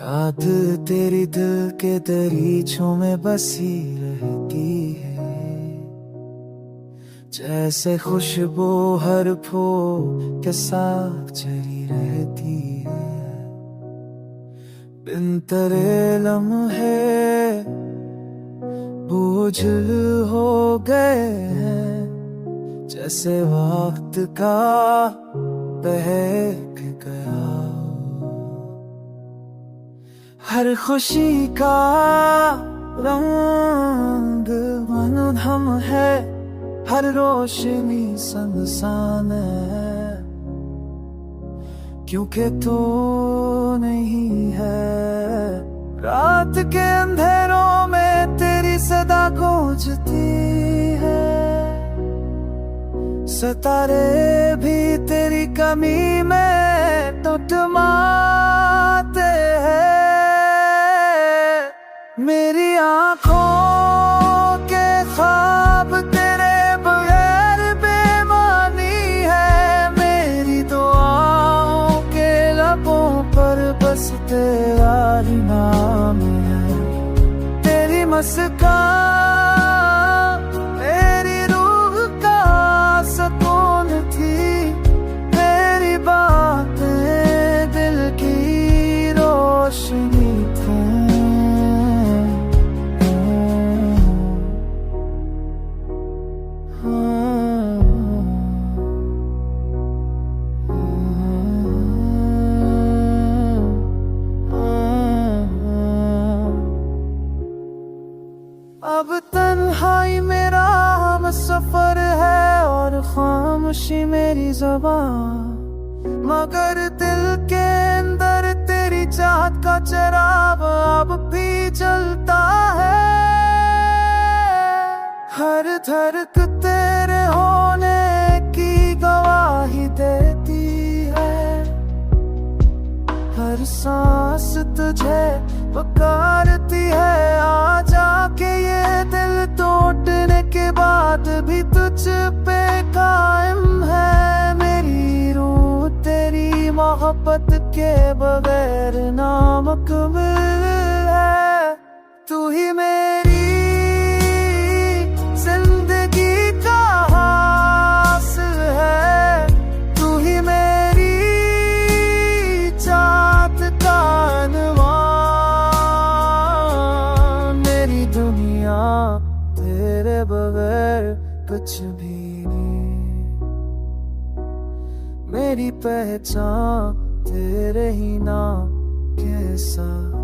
याद तेरी दिल के दरीचों में बसी रहती है, जैसे खुशबू हर फूल के साथ चली रहती है। बिन तेरे लम्हे बोझल हो गए हैं, जैसे वक्त का बहक गया। हर खुशी का रंग मनोधम है, हर रोशनी संसान है, क्योंकि तू नहीं है। रात के अंधेरों में तेरी सदा गूंजती है, सितारे भी तेरी कमी में टुटमाते हैं। मेरी आँखों के ख्वाब तेरे बगैर बेमानी है, मेरी दुआओं के लबों पर बस तेरा ही नाम है। तेरी मुस्कान मेरी रूह का सुकून थी, तेरी बातें दिल की रोशनी थी। अब तन्हाई मेरा हम सफर है और खामोशी मेरी ज़बान, मगर दिल के अंदर तेरी चाहत का चिराग अब भी जलता है। हर धड़क तेरे होने की गवाही देती है, हर सांस तुझे पुकारती है। आ जाके ये दिल टूटने के बाद भी तुझ पे कायम है। मेरी रूह तेरी मोहब्बत के बगैर नामुकम्मल है। तू ही मेरी जिंदगी का हासिल है, तू ही मेरी चाहत का दुनिया तेरे बगैर कुछ भी नहीं। मेरी पहचान तेरे ही नाम के साथ।